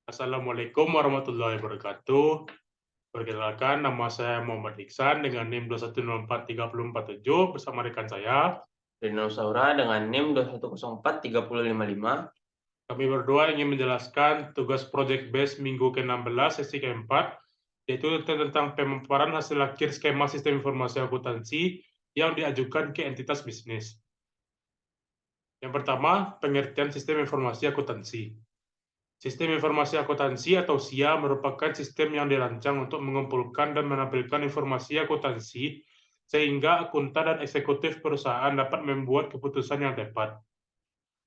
Assalamualaikum warahmatullahi wabarakatuh. Perkenalkan, nama saya Muhammad Iksan dengan NIM 2104347 bersama rekan saya. Rino Saura dengan NIM 2104355. Kami berdua ingin menjelaskan tugas Project Base minggu ke-16 sesi ke-4, yaitu tentang pemaparan hasil akhir skema sistem informasi akuntansi yang diajukan ke entitas bisnis. Yang pertama, pengertian sistem informasi akuntansi. Sistem informasi akuntansi atau SIA merupakan sistem yang dirancang untuk mengumpulkan dan menampilkan informasi akuntansi sehingga akuntan dan eksekutif perusahaan dapat membuat keputusan yang tepat.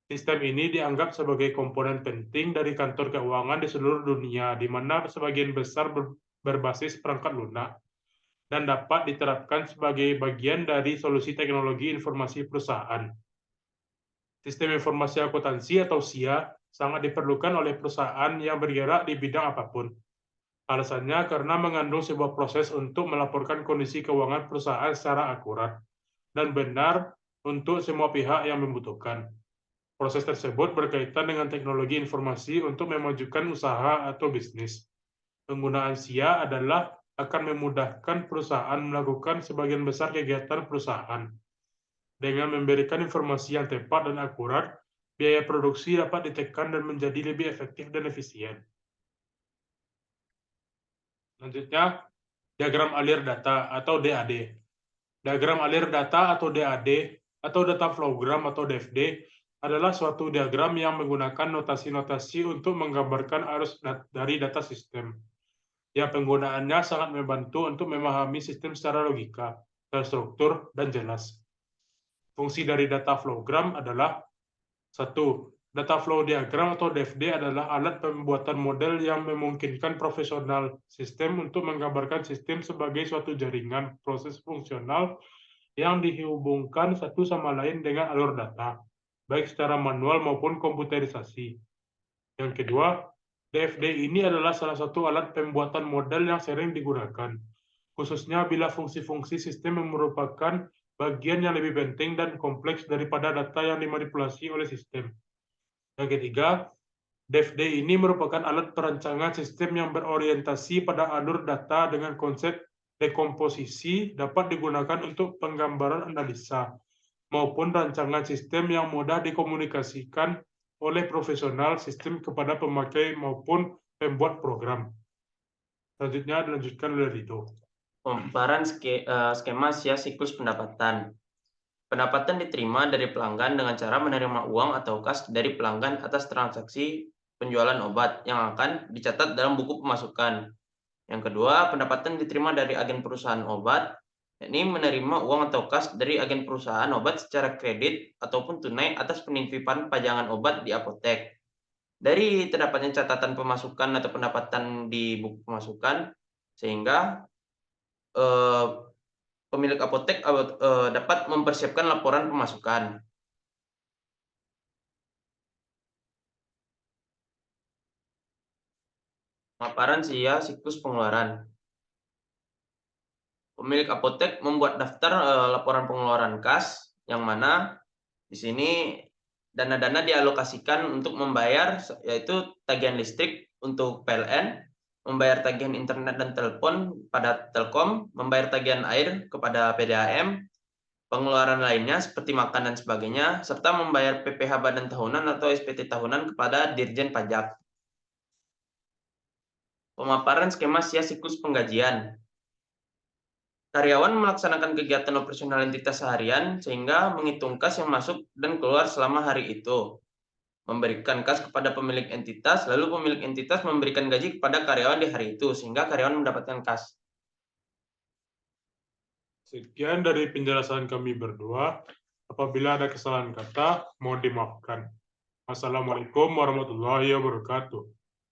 Sistem ini dianggap sebagai komponen penting dari kantor keuangan di seluruh dunia, di mana sebagian besar berbasis perangkat lunak dan dapat diterapkan sebagai bagian dari solusi teknologi informasi perusahaan. Sistem informasi akuntansi atau SIA sangat diperlukan oleh perusahaan yang bergerak di bidang apapun. Alasannya karena mengandung sebuah proses untuk melaporkan kondisi keuangan perusahaan secara akurat dan benar untuk semua pihak yang membutuhkan. Proses tersebut berkaitan dengan teknologi informasi untuk memajukan usaha atau bisnis. Penggunaan SIA adalah akan memudahkan perusahaan melakukan sebagian besar kegiatan perusahaan. Dengan memberikan informasi yang tepat dan akurat, biaya produksi dapat ditekan dan menjadi lebih efektif dan efisien. Selanjutnya, diagram alir data atau DAD. Diagram alir data atau DAD atau data flowgram atau DFD adalah suatu diagram yang menggunakan notasi-notasi untuk menggambarkan arus dari data sistem. Ya, penggunaannya sangat membantu untuk memahami sistem secara logika, terstruktur, dan jelas. Fungsi dari data flowgram adalah: 1. Data flow diagram atau DFD adalah alat pembuatan model yang memungkinkan profesional sistem untuk menggambarkan sistem sebagai suatu jaringan proses fungsional yang dihubungkan satu sama lain dengan alur data, baik secara manual maupun komputerisasi. Yang kedua, DFD ini adalah salah satu alat pembuatan model yang sering digunakan, khususnya bila fungsi-fungsi sistem merupakan bagian yang lebih penting dan kompleks daripada data yang dimanipulasi oleh sistem. Yang ketiga, DFD ini merupakan alat perancangan sistem yang berorientasi pada alur data dengan konsep dekomposisi, dapat digunakan untuk penggambaran analisa maupun rancangan sistem yang mudah dikomunikasikan oleh profesional sistem kepada pemakai maupun pembuat program. Selanjutnya dilanjutkan oleh Rido. Pemaparan skema SIA siklus pendapatan. Pendapatan diterima dari pelanggan dengan cara menerima uang atau kas dari pelanggan atas transaksi penjualan obat yang akan dicatat dalam buku pemasukan. Yang kedua, pendapatan diterima dari agen perusahaan obat, yakni menerima uang atau kas dari agen perusahaan obat secara kredit ataupun tunai atas penitipan pajangan obat di apotek. Dari terdapatnya catatan pemasukan atau pendapatan di buku pemasukan, sehingga pemilik apotek dapat mempersiapkan laporan pemasukan. Pemaparan SIA siklus pengeluaran. Pemilik apotek membuat daftar laporan pengeluaran kas, yang mana di sini dana-dana dialokasikan untuk membayar, yaitu tagihan listrik untuk PLN, membayar tagihan internet dan telepon pada Telkom, membayar tagihan air kepada PDAM, pengeluaran lainnya seperti makan dan sebagainya, serta membayar PPh badan tahunan atau SPT tahunan kepada Dirjen Pajak. Pemaparan skema SIA siklus penggajian. Karyawan melaksanakan kegiatan operasional entitas seharian sehingga menghitung kas yang masuk dan keluar selama hari itu. Memberikan kas kepada pemilik entitas, lalu pemilik entitas memberikan gaji kepada karyawan di hari itu sehingga karyawan mendapatkan kas. Sekian dari penjelasan kami berdua. Apabila ada kesalahan kata, mohon dimaafkan. Wassalamualaikum warahmatullahi wabarakatuh.